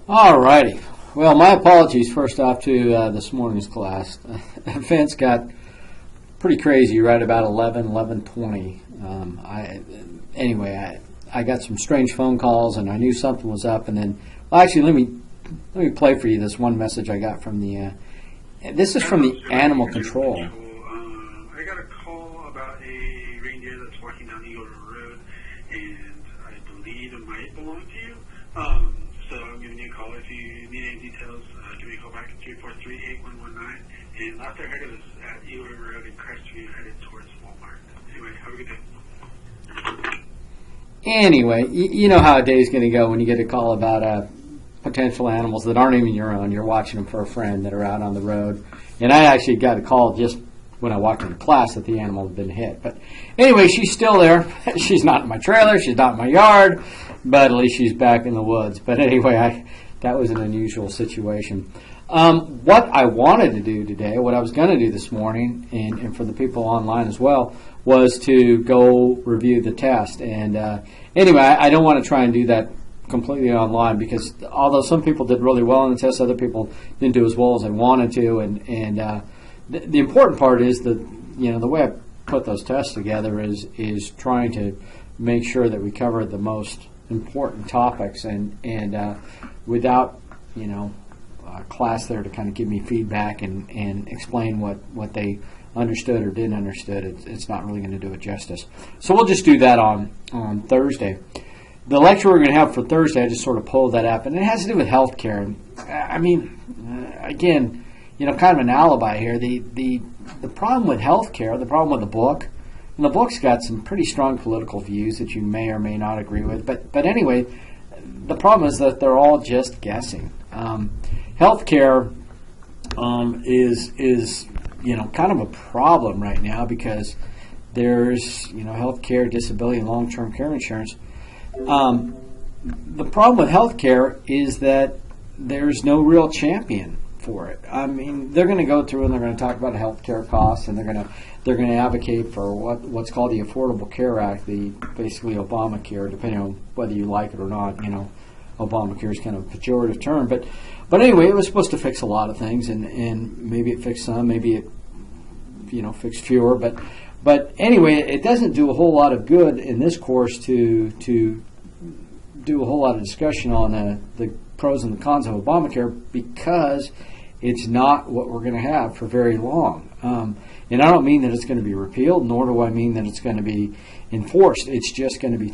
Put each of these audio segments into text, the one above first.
All righty. Well, my apologies first off to this morning's class. Events got pretty crazy right about 11:20. I got some strange phone calls and I knew something was up. And then, well, actually, let me play for you this one message I got from the. This is from the animal control. I got a call about a reindeer that's walking down Eagle Road, and I believe it might belong to you. So I'm giving you a call. If you need any details, give me a call back at 343-8119. And last I heard it was at Eagle Road in Crestview, headed towards Walmart. Anyway, have a good day. Anyway, you know how a day's going to go when you get a call about potential animals that aren't even your own. You're watching them for a friend that are out on the road. And I actually got a call just when I walked into class that the animal had been hit. But anyway, she's still there. She's not in my trailer. She's not in my yard. But at least she's back in the woods. But anyway, that was an unusual situation. What I wanted to do today, what I was going to do this morning, and for the people online as well, was to go review the test. And anyway, I don't want to try and do that completely online because although some people did really well on the test, other people didn't do as well as they wanted to. And the important part is that, the way I put those tests together is trying to make sure that we cover the most important topics and without, a class there to kind of give me feedback and explain what they understood or didn't understood, it's not really going to do it justice. So we'll just do that on Thursday. The lecture we're going to have for Thursday, I just sort of pulled that up, and it has to do with healthcare. I mean, again, kind of an alibi here. The problem with healthcare, the problem with the book, and the book's got some pretty strong political views that you may or may not agree with. But anyway, the problem is that they're all just guessing. Healthcare is kind of a problem right now because there's healthcare, disability, and long-term care insurance. The problem with healthcare is that there's no real champion for it. I mean, they're going to go through and they're going to talk about healthcare costs, and they're going to advocate for what's called the Affordable Care Act, the basically Obamacare, depending on whether you like it or not. Obamacare is kind of a pejorative term, but anyway, it was supposed to fix a lot of things, and maybe it fixed some, maybe it fixed fewer, but anyway, it doesn't do a whole lot of good in this course to do a whole lot of discussion on the pros and the cons of Obamacare because it's not what we're going to have for very long. And I don't mean that it's going to be repealed, nor do I mean that it's going to be enforced. It's just going to be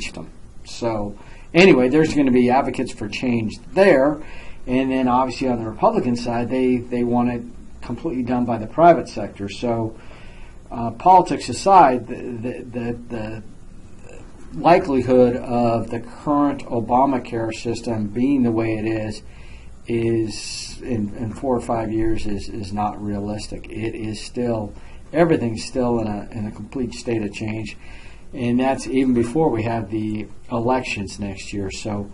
so. Anyway, there's going to be advocates for change there, and then obviously on the Republican side, they want it completely done by the private sector. So politics aside, the likelihood of the current Obamacare system being the way it is in 4 or 5 years is not realistic. It is still, everything's still in a complete state of change. And that's even before we have the elections next year. So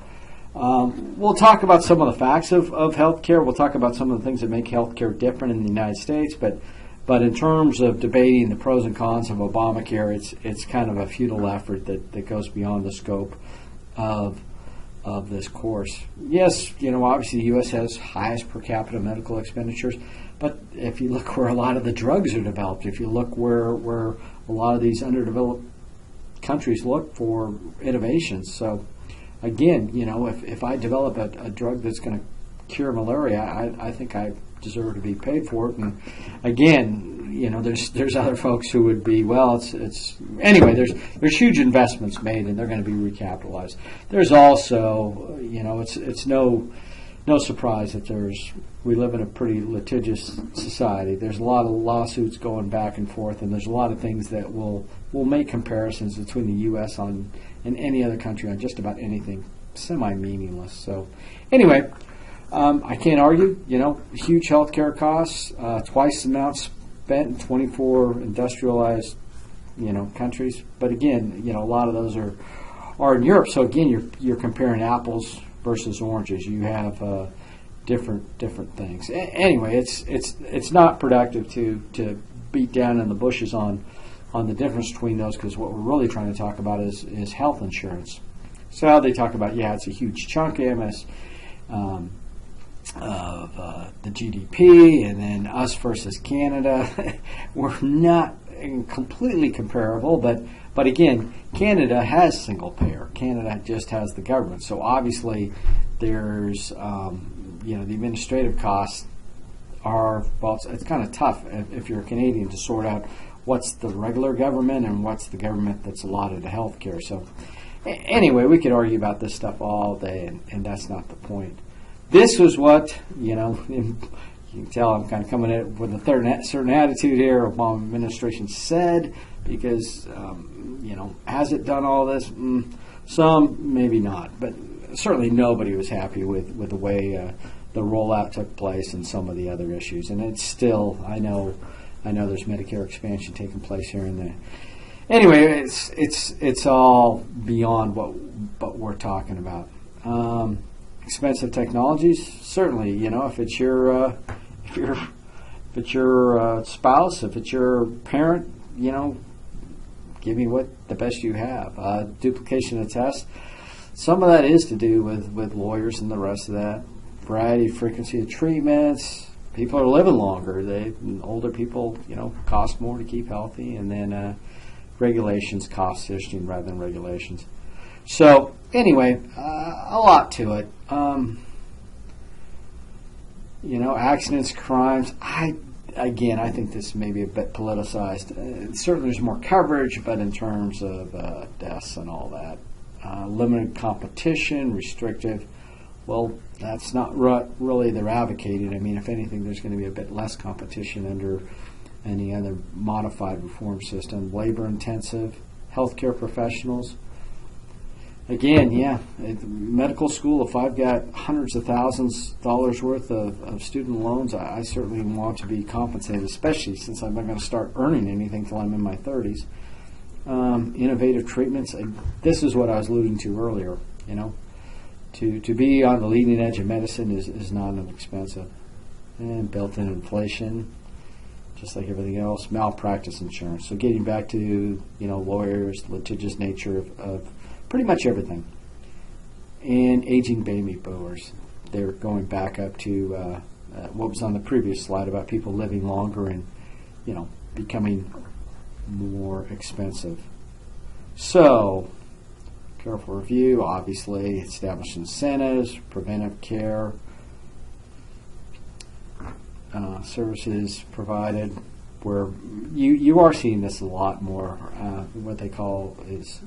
we'll talk about some of the facts of healthcare. We'll talk about some of the things that make healthcare different in the United States. But in terms of debating the pros and cons of Obamacare, it's kind of a futile effort that goes beyond the scope of this course. Yes, obviously the U.S. has highest per capita medical expenditures. But if you look where a lot of the drugs are developed, if you look where a lot of these underdeveloped countries look for innovations. So again, if I develop a drug that's going to cure malaria, I think I deserve to be paid for it. And again, there's other folks who would be, it's anyway, there's huge investments made and they're going to be recapitalized. There's also, it's no surprise that we live in a pretty litigious society. There's a lot of lawsuits going back and forth, and there's a lot of things that will make comparisons between the U.S. and any other country on just about anything semi-meaningless. So anyway, I can't argue, huge healthcare costs, twice the amount spent in 24 industrialized, countries. But again, a lot of those are in Europe. So again, you're comparing apples versus oranges. You have different things. Anyway, it's not productive to beat down in the bushes on the difference between those, because what we're really trying to talk about is health insurance. So they talk about, it's a huge chunk of MS. the GDP, and then us versus Canada. We're not completely comparable, but again, Canada has single payer. Canada just has the government. So obviously, there's the administrative costs are, well, it's kind of tough if you're a Canadian to sort out what's the regular government and what's the government that's allotted to health care. So anyway, we could argue about this stuff all day, and that's not the point. This was what, you can tell I'm kind of coming in with a certain attitude here. Obama administration said, because, has it done all this? Some, maybe not. But certainly nobody was happy with the way the rollout took place and some of the other issues. And it's still, I know there's Medicare expansion taking place here and there. Anyway, it's all beyond what we're talking about. Expensive technologies, certainly. If it's your spouse, if it's your parent, give me the best you have. Duplication of tests. Some of that is to do with lawyers and the rest of that. Variety, frequency of treatments. People are living longer. Older people, cost more to keep healthy, and then regulations, cost shifting rather than regulations. So anyway, a lot to it. Accidents, crimes. I think this may be a bit politicized. Certainly there's more coverage, but in terms of deaths and all that, limited competition, restrictive. Well, that's not really they're advocating. I mean, if anything, there's going to be a bit less competition under any other modified reform system. Labor-intensive, healthcare professionals. Again, medical school, if I've got hundreds of thousands of dollars worth of student loans, I certainly want to be compensated, especially since I'm not going to start earning anything till I'm in my 30s. Innovative treatments. This is what I was alluding to earlier, To be on the leading edge of medicine is not inexpensive. And built-in inflation, just like everything else. Malpractice insurance. So getting back to, lawyers, the litigious nature of pretty much everything. And aging baby boomers. They're going back up to what was on the previous slide about people living longer and, becoming more expensive. So, careful review, obviously, establish incentives, preventive care, services provided, where you are seeing this a lot more. What they call is,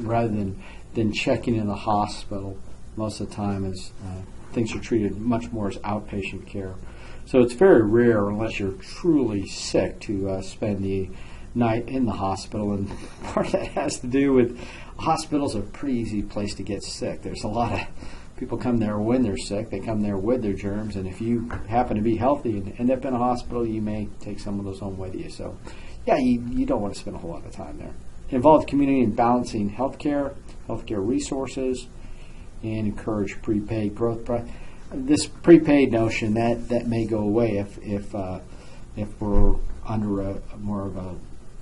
rather than checking in the hospital, most of the time is things are treated much more as outpatient care. So it's very rare, unless you're truly sick, to spend the night in the hospital, and part of that has to do with hospitals are a pretty easy place to get sick. There's a lot of people come there when they're sick. They come there with their germs, and if you happen to be healthy and end up in a hospital, you may take some of those home with you. So, you don't want to spend a whole lot of time there. Involve community in balancing healthcare resources, and encourage prepaid growth. This prepaid notion that may go away if we're under more of a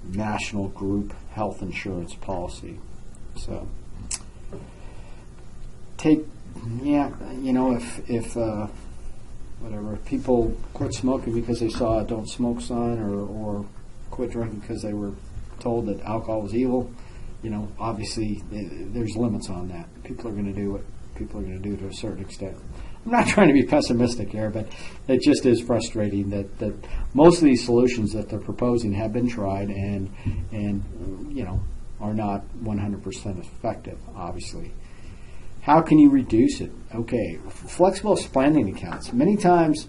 national group health insurance policy. So if people quit smoking because they saw a don't smoke sign, or quit drinking because they were told that alcohol was evil, obviously there's limits on that. People are going to do what people are going to do to a certain extent. I'm not trying to be pessimistic here, but it just is frustrating that most of these solutions that they're proposing have been tried and are not 100% effective, obviously. How can you reduce it? Okay, flexible spending accounts. Many times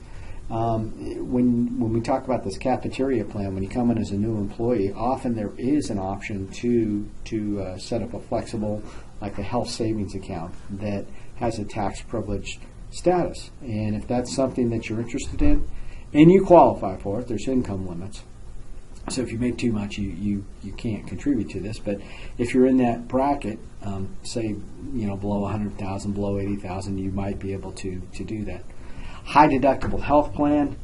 when we talk about this cafeteria plan, when you come in as a new employee, often there is an option to set up a flexible, like a health savings account that has a tax privileged status. And if that's something that you're interested in and you qualify for it, there's income limits. So if you make too much, you can't contribute to this. But if you're in that bracket, say below 100,000, below 80,000, you might be able to do that. High deductible health plan.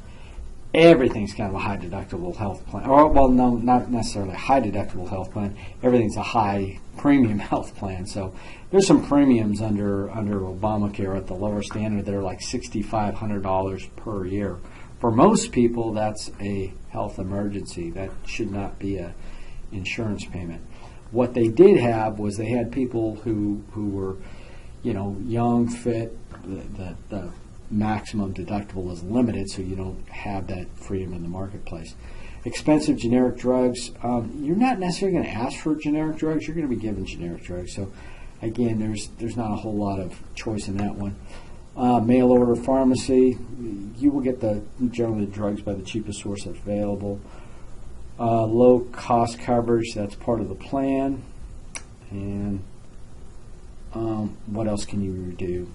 everything's kind of a high deductible health plan. Or, well, no, not necessarily a high deductible health plan. Everything's a high premium health plan. So there's some premiums under Obamacare at the lower standard that are like $6,500 per year. For most people, that's a health emergency. That should not be a insurance payment. What they did have was they had people who were, young, fit. The maximum deductible is limited, so you don't have that freedom in the marketplace. Expensive generic drugs, you're not necessarily going to ask for generic drugs. You're going to be given generic drugs. So, again, there's not a whole lot of choice in that one. Mail order pharmacy, you will get generally the drugs by the cheapest source that's available. Low cost coverage, that's part of the plan. And what else can you do?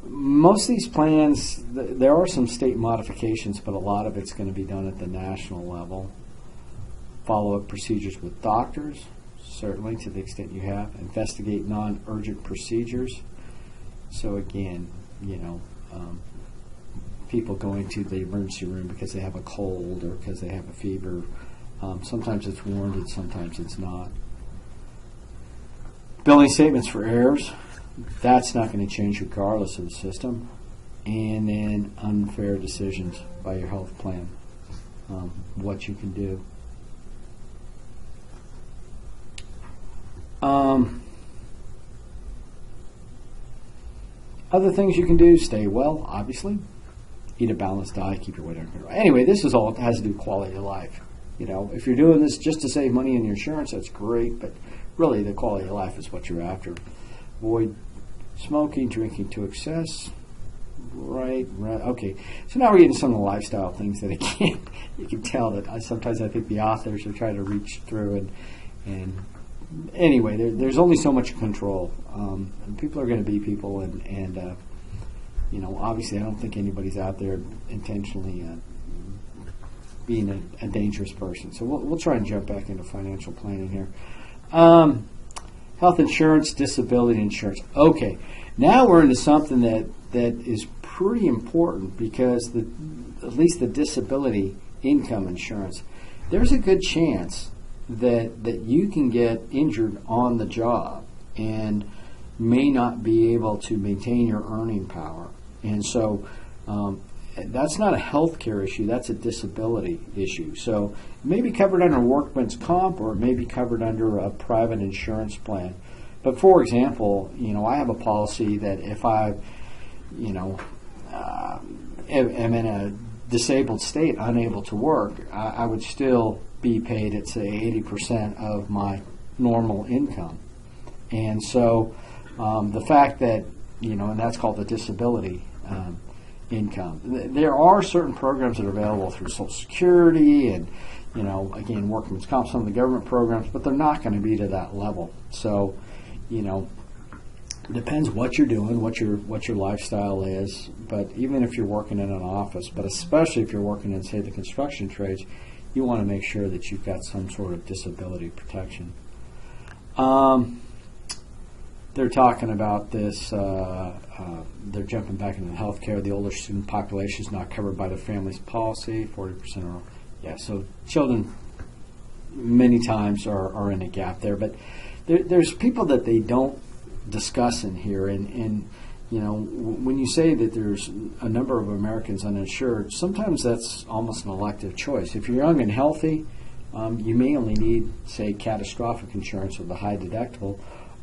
Most of these plans, there are some state modifications, but a lot of it's going to be done at the national level. Follow-up procedures with doctors, certainly to the extent you have. Investigate non-urgent procedures. So again, people going to the emergency room because they have a cold or because they have a fever. Sometimes it's warranted, sometimes it's not. Billing statements for errors. That's not going to change regardless of the system. And then unfair decisions by your health plan. What you can do. Other things you can do: stay well, obviously. Eat a balanced diet, keep your weight under control. Anyway, this is all has to do with quality of life. If you're doing this just to save money in your insurance, that's great, but really the quality of life is what you're after. Avoid smoking, drinking to excess. Right. Okay. So now we're getting some of the lifestyle things that again you can tell that sometimes I think the authors are trying to reach through and anyway, there's only so much control. And people are going to be people, and obviously I don't think anybody's out there intentionally being a dangerous person. So we'll try and jump back into financial planning here. Health insurance, disability insurance. Okay, now we're into something that is pretty important because at least the disability income insurance, there's a good chance that you can get injured on the job and may not be able to maintain your earning power. And so that's not a health care issue, that's a disability issue. So it may be covered under workman's comp or it may be covered under a private insurance plan. But for example, I have a policy that if I, am in a disabled state, unable to work, I would still be paid at, say, 80% of my normal income. And so the fact that, and that's called the disability income. There are certain programs that are available through Social Security and, again, workman's comp, some of the government programs, but they're not going to be to that level. So, it depends what you're doing, what your lifestyle is. But even if you're working in an office, but especially if you're working in, say, the construction trades, you want to make sure that you've got some sort of disability protection. They're talking about this. They're jumping back into healthcare. The older student population is not covered by the family's policy. 40% are. Yeah, so children many times are in a gap there. But there's people that they don't discuss in here, and when you say that there's a number of Americans uninsured, sometimes that's almost an elective choice. If you're young and healthy, you may only need, say, catastrophic insurance with a high deductible,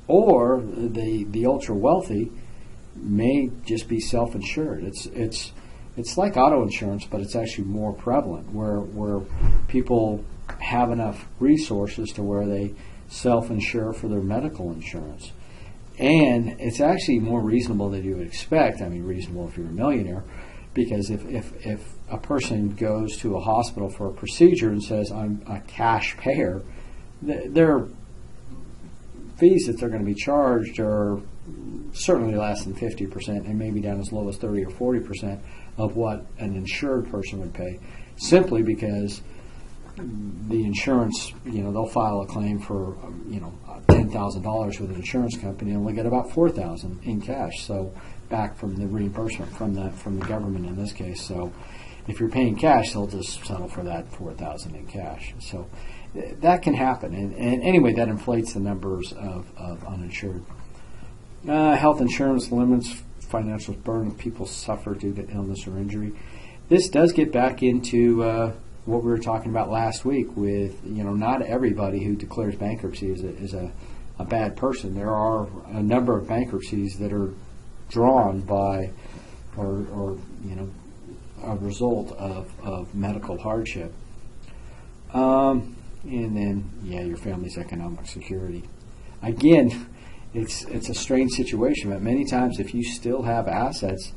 or the ultra wealthy may just be self-insured. It's like auto insurance, but it's actually more prevalent, where people have enough resources to where they self-insure for their medical insurance. And it's actually more reasonable than you would expect. I mean, reasonable if you're a millionaire, because if a person goes to a hospital for a procedure and says, I'm a cash payer, their fees that they're going to be charged are certainly less than 50% and maybe down as low as 30 or 40% of what an insured person would pay, simply because the insurance, they'll file a claim for, $10,000 with an insurance company and they'll get about $4,000 in cash. So back from the reimbursement from the government in this case. So if you're paying cash, they'll just settle for that $4,000 in cash. So that can happen, and anyway, that inflates the numbers of uninsured. Health insurance limits financial burden people suffer due to illness or injury. This does get back into what we were talking about last week with, not everybody who declares bankruptcy is a bad person. There are a number of bankruptcies that are drawn by or a result of medical hardship. And then, your family's economic security. Again, it's a strange situation, but many times if you still have assets,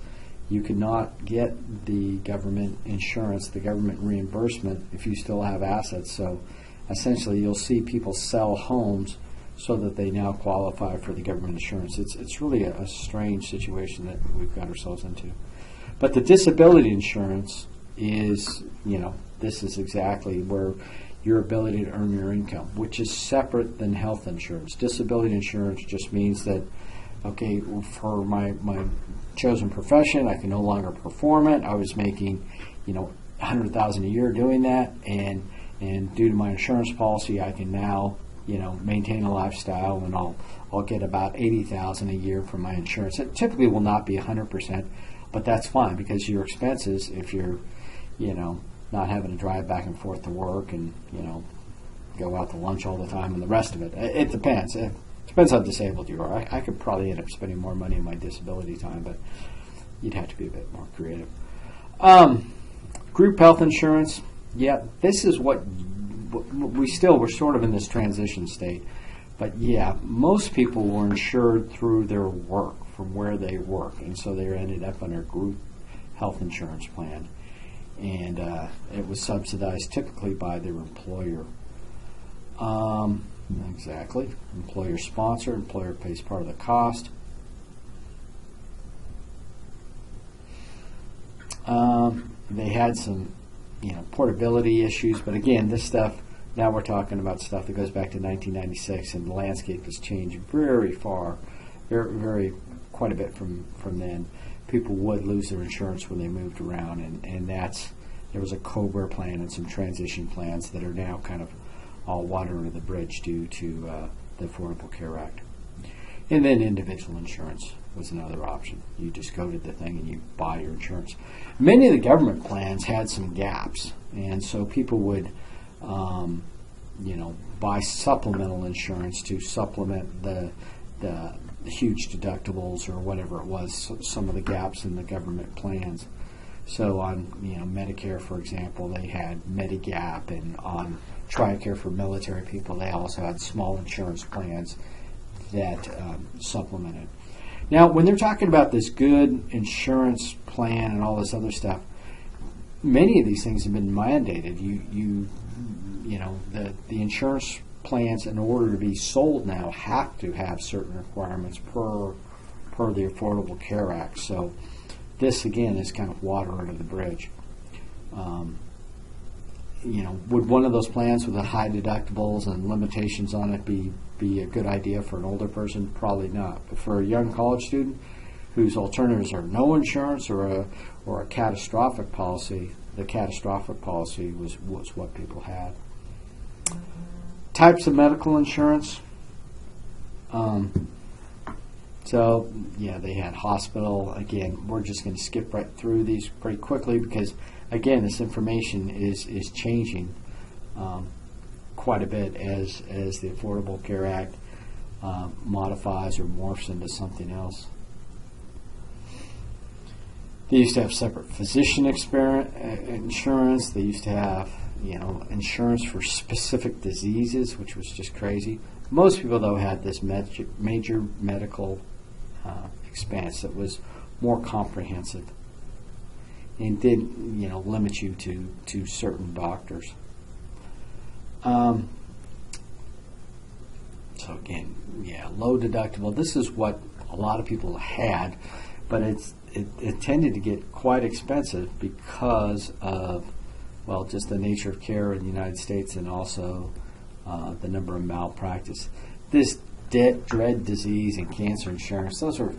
you cannot get the government insurance, the government reimbursement if you still have assets. So essentially you'll see people sell homes so that they now qualify for the government insurance. It's really a strange situation that we've got ourselves into. But the disability insurance is, this is exactly where your ability to earn your income, which is separate than health insurance. Disability insurance just means that, okay, for my chosen profession, I can no longer perform it. I was making, $100,000 a year doing that, and due to my insurance policy, I can now, maintain a lifestyle, and I'll get about $80,000 a year from my insurance. It typically will not be 100%, but that's fine because your expenses, if you're, not having to drive back and forth to work and, go out to lunch all the time and the rest of it. It depends. It depends how disabled you are. I could probably end up spending more money in my disability time, but you'd have to be a bit more creative. Group health insurance. Yeah, this is what we're sort of in this transition state. But yeah, most people were insured through their work, from where they work, and so they ended up on a group health insurance plan. And it was subsidized typically by their employer. Exactly. Employer sponsor, employer pays part of the cost. They had some, portability issues, but again, this stuff, now we're talking about stuff that goes back to 1996, and the landscape has changed very far, quite a bit from then. People would lose their insurance when they moved around, and there was a COBRA plan and some transition plans that are now kind of all water under the bridge due to the Affordable Care Act. And then individual insurance was another option. You just go to the thing and you buy your insurance. Many of the government plans had some gaps, and so people would buy supplemental insurance to supplement the huge deductibles or whatever it was, some of the gaps in the government plans. So on Medicare, for example, they had Medigap, and on TRICARE for military people, they also had small insurance plans that supplemented. Now, when they're talking about this good insurance plan and all this other stuff, many of these things have been mandated. The insurance plans, in order to be sold now, have to have certain requirements per the Affordable Care Act. So this, again, is kind of water under the bridge. Would one of those plans with the high deductibles and limitations on it be a good idea for an older person? Probably not. But for a young college student whose alternatives are no insurance or a catastrophic policy, the catastrophic policy was what people had. Types of medical insurance. So, they had hospital. Again, we're just going to skip right through these pretty quickly because, again, this information is changing quite a bit as the Affordable Care Act modifies or morphs into something else. They used to have separate physician insurance. They used to have, insurance for specific diseases, which was just crazy. Most people, though, had this major medical expense that was more comprehensive and did, limit you to certain doctors. So again, low deductible. This is what a lot of people had, but it tended to get quite expensive because of, just the nature of care in the United States, and also the number of malpractice. This dread disease and cancer insurance, those are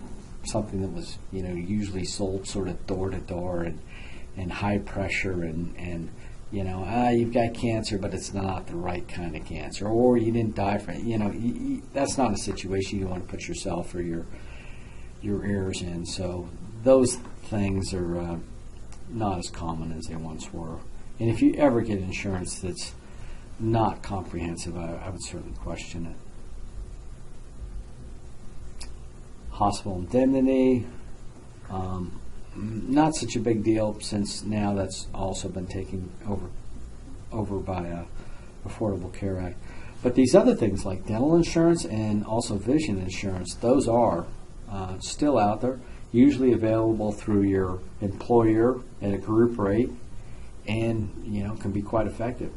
something that was, usually sold sort of door to door, and high pressure and you've got cancer, but it's not the right kind of cancer, or you didn't die from it. That's not a situation you want to put yourself or your heirs in. So those things are not as common as they once were. And if you ever get insurance that's not comprehensive, I would certainly question it. Hospital indemnity, not such a big deal, since now that's also been taken over by Affordable Care Act. But these other things like dental insurance and also vision insurance, those are still out there, usually available through your employer at a group rate, and can be quite effective.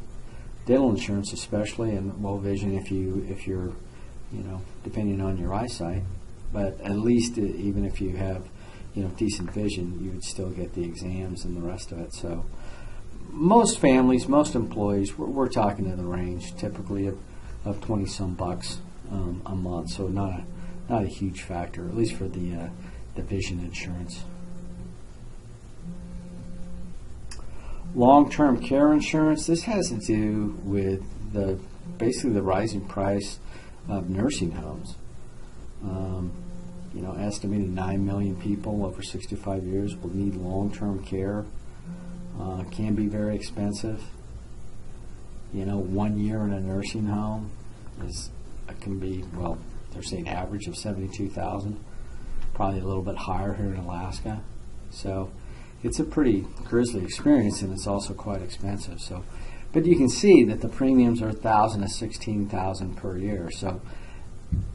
Dental insurance especially, and vision if you're depending on your eyesight, but at least even if you have decent vision, you would still get the exams and the rest of it. So most families, most employees, we're talking in the range typically of 20 some bucks a month, so not a huge factor, at least for the vision insurance. Long-term care insurance, this has to do with basically the rising price of nursing homes. Estimated 9 million people over 65 years will need long-term care. Can be very expensive. 1 year in a nursing home can be, they're saying average of $72,000, probably a little bit higher here in Alaska. So it's a pretty grisly experience, and it's also quite expensive. So, but you can see that the premiums are $1,000 to $16,000 per year. So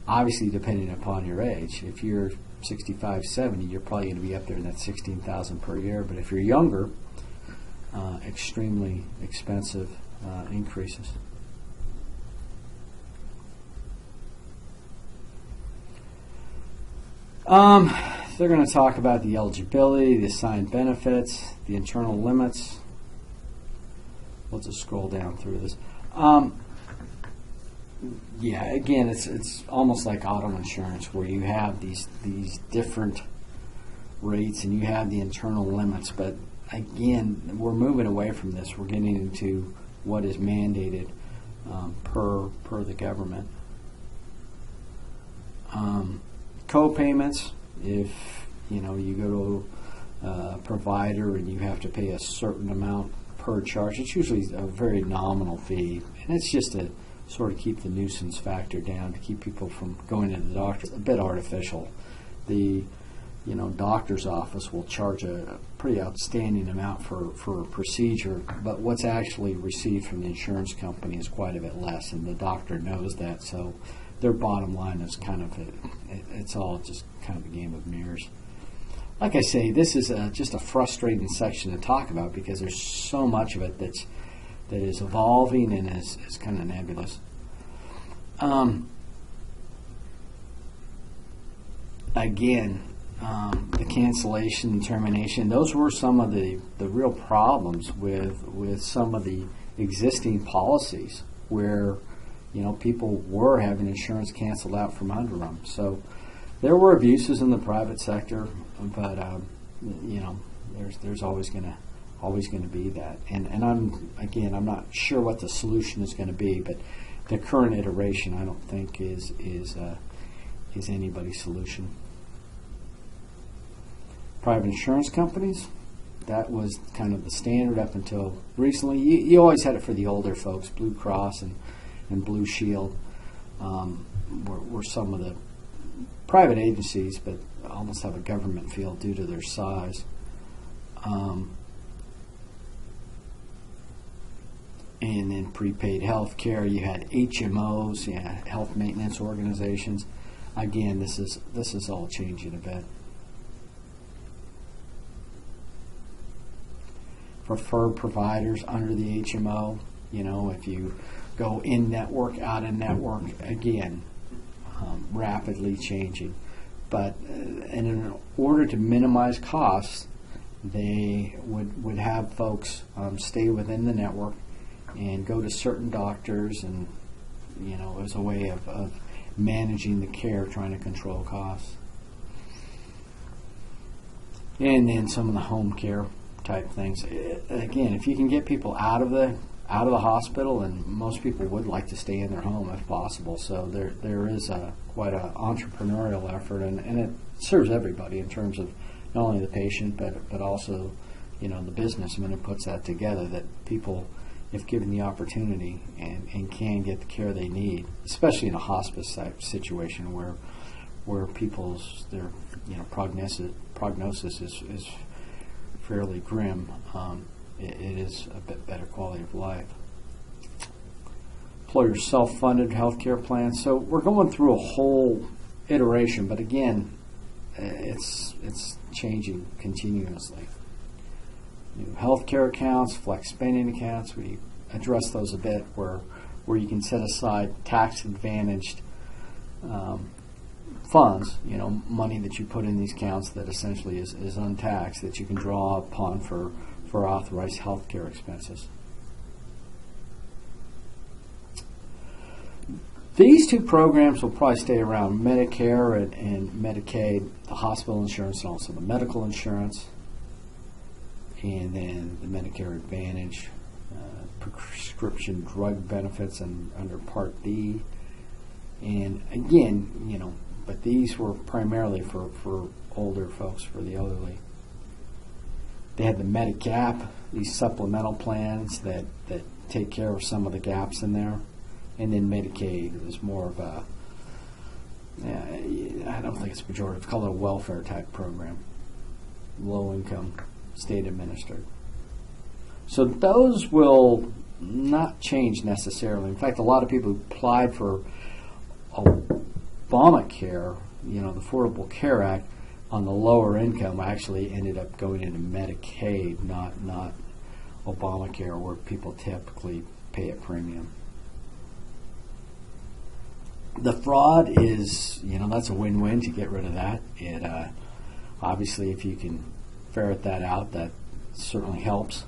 obviously, depending upon your age, if you're 65, 70, you're probably going to be up there in that $16,000 per year. But if you're younger, extremely expensive increases. They're going to talk about the eligibility, the assigned benefits, the internal limits. We'll just scroll down through this. Again, it's almost like auto insurance, where you have these different rates and you have the internal limits. But again, we're moving away from this. We're getting into what is mandated per the government. Co-payments, if you go to a provider and you have to pay a certain amount per charge, it's usually a very nominal fee, and it's just to sort of keep the nuisance factor down, to keep people from going to the doctor. It's a bit artificial. The doctor's office will charge a pretty outstanding amount for a procedure, but what's actually received from the insurance company is quite a bit less, and the doctor knows that, so their bottom line is it's all just kind of a game of mirrors. Like I say, this is just a frustrating section to talk about, because there's so much of it that is evolving and is kind of nebulous. The cancellation and termination, those were some of the real problems with some of the existing policies, where people were having insurance canceled out from under them. So there were abuses in the private sector, but there's always going to be that. And I'm not sure what the solution is going to be, but the current iteration I don't think is anybody's solution. Private insurance companies, that was kind of the standard up until recently. You always had it for the older folks. Blue Cross and Blue Shield were some of the private agencies, but almost have a government feel due to their size. And then prepaid health care, you had HMOs, health maintenance organizations. Again, this is all changing a bit. Preferred providers under the HMO, if you go in-network, out-of-network, again, rapidly changing. But in order to minimize costs, they would have folks stay within the network and go to certain doctors, and as a way of managing the care, trying to control costs. And then some of the home care type things. Again, if you can get people out of the hospital, and most people would like to stay in their home if possible. So there is quite an entrepreneurial effort, and it serves everybody in terms of not only the patient but also the businessman who puts that together. That people, if given the opportunity and can get the care they need, especially in a hospice type situation where people's their prognosis is fairly grim. It is a bit better quality of life. Employer self-funded healthcare plans. So we're going through a whole iteration, but again, it's changing continuously. New healthcare accounts, flex spending accounts. We address those a bit, where you can set aside tax-advantaged funds, money that you put in these accounts that essentially is untaxed, that you can draw upon for authorized health care expenses. These two programs will probably stay around: Medicare and Medicaid, the hospital insurance, and also the medical insurance, and then the Medicare Advantage, prescription drug benefits and under Part D. And again, but these were primarily for older folks, for the elderly. They had the Medigap, these supplemental plans that take care of some of the gaps in there. And then Medicaid is more of a, I don't think it's pejorative, it's called a welfare type program. Low income, state administered. So those will not change necessarily. In fact, a lot of people who applied for Obamacare, the Affordable Care Act, on the lower income actually ended up going into Medicaid, not Obamacare, where people typically pay a premium. The fraud is, that's a win-win to get rid of that. It obviously, if you can ferret that out, that certainly helps.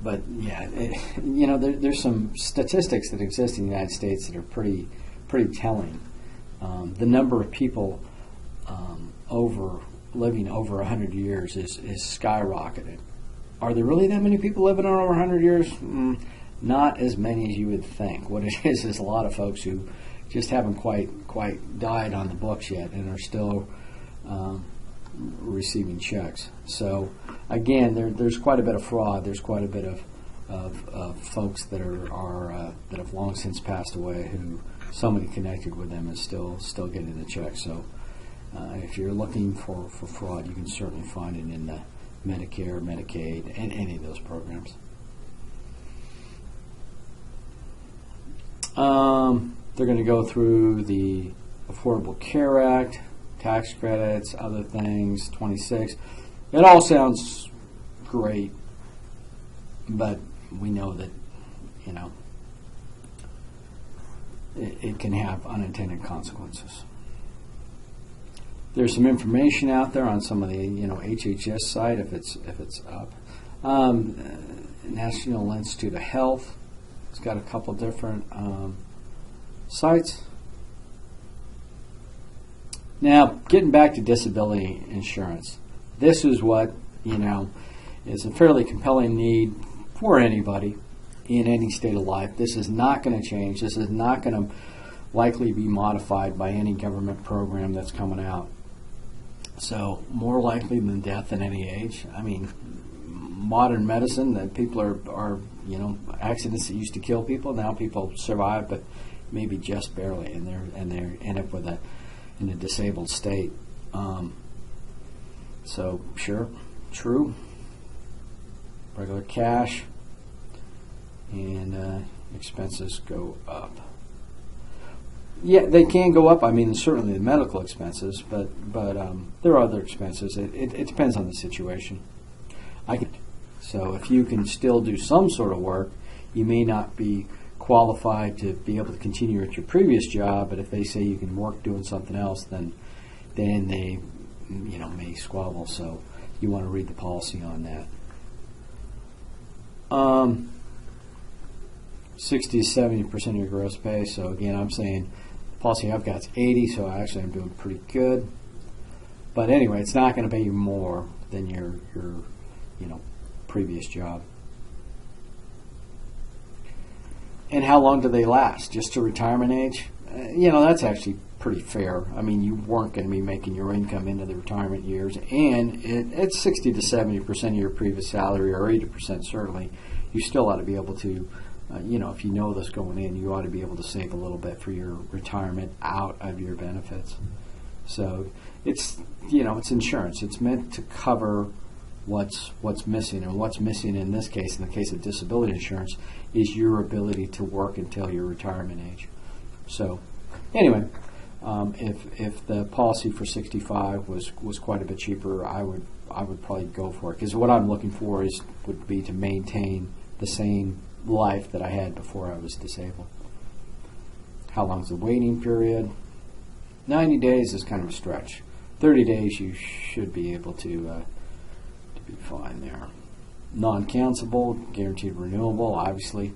But yeah, there's some statistics that exist in the United States that are pretty telling. The number of people living over 100 years is skyrocketed. Are there really that many people living over 100 years? Not as many as you would think. What it is a lot of folks who just haven't quite died on the books yet and are still receiving checks. So again, there's quite a bit of fraud. There's quite a bit of folks that that have long since passed away who somebody connected with them is still getting the check. So if you're looking for fraud, you can certainly find it in the Medicare, Medicaid, and any of those programs. They're going to go through the Affordable Care Act, tax credits, other things, 26. It all sounds great, but we know that, it can have unintended consequences. There's some information out there on some of the, HHS site if it's up. National Institute of Health. It's got a couple different sites. Now, getting back to disability insurance, this is what, is a fairly compelling need for anybody in any state of life. This is not going to change. This is not going to likely be modified by any government program that's coming out. So, more likely than death at any age. I mean, modern medicine, that people are accidents that used to kill people, now people survive, but maybe just barely, and they end up in a disabled state. So sure, true. Regular cash and expenses go up. Yeah, they can go up. I mean, certainly the medical expenses, but there are other expenses. It depends on the situation. So if you can still do some sort of work, you may not be qualified to be able to continue at your previous job, but if they say you can work doing something else, then they may squabble. So you want to read the policy on that. 60 to 70% of your gross pay. So again, I'm saying the policy I've got is 80, so actually I'm doing pretty good. But anyway, it's not going to pay you more than your previous job. And how long do they last? Just to retirement age? That's actually pretty fair. I mean, you weren't going to be making your income into the retirement years, and it's 60 to 70% of your previous salary, or 80% certainly. You still ought to be able to, if you know this going in, you ought to be able to save a little bit for your retirement out of your benefits. So it's insurance. It's meant to cover what's missing, and what's missing in this case, in the case of disability insurance, is your ability to work until your retirement age. So anyway, if the policy for 65 was quite a bit cheaper, I would probably go for it, because what I'm looking for would be to maintain the same life that I had before I was disabled. How long's the waiting period? 90 days is kind of a stretch. 30 days you should be able to be fine there. Non-cancelable, guaranteed renewable, obviously.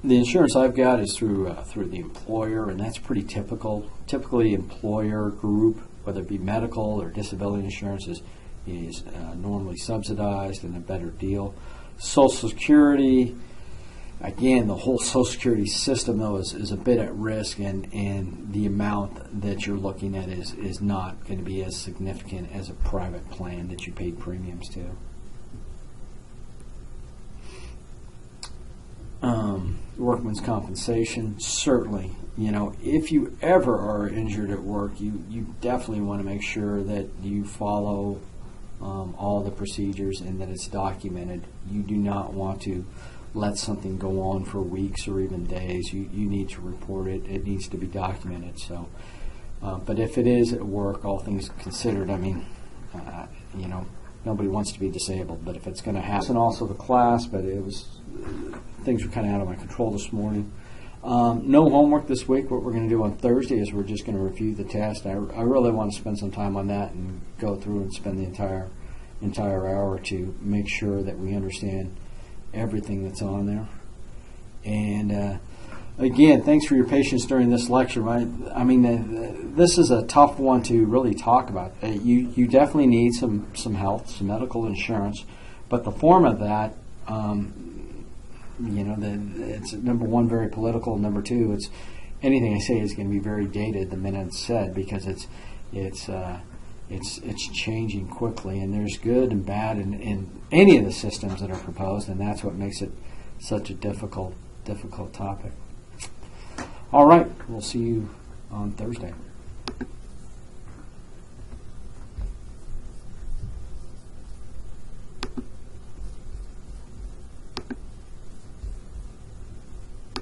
The insurance I've got is through the employer, and that's pretty typical. Typically, employer group, whether it be medical or disability insurance, is normally subsidized and a better deal. Social Security, again, the whole Social Security system, though, is a bit at risk, and the amount that you're looking at is not going to be as significant as a private plan that you paid premiums to. Workman's compensation, certainly. If you ever are injured at work, you definitely want to make sure that you follow all the procedures and that it's documented. You do not want to let something go on for weeks or even days. You need to report it. It needs to be documented. So, but if it is at work, all things considered, I mean, nobody wants to be disabled. But if it's going to happen, also the class, but things were kind of out of my control this morning. No homework this week. What we're going to do on Thursday is we're just going to review the test. I really want to spend some time on that and go through and spend the entire hour to make sure that we understand everything that's on there. And again, thanks for your patience during this lecture. I mean, this is a tough one to really talk about. You definitely need some health, some medical insurance, but the form of that, it's number one, very political. Number two, it's anything I say is going to be very dated the minute it's said, because it's changing quickly, and there's good and bad in any of the systems that are proposed, and that's what makes it such a difficult topic. All right, we'll see you on Thursday.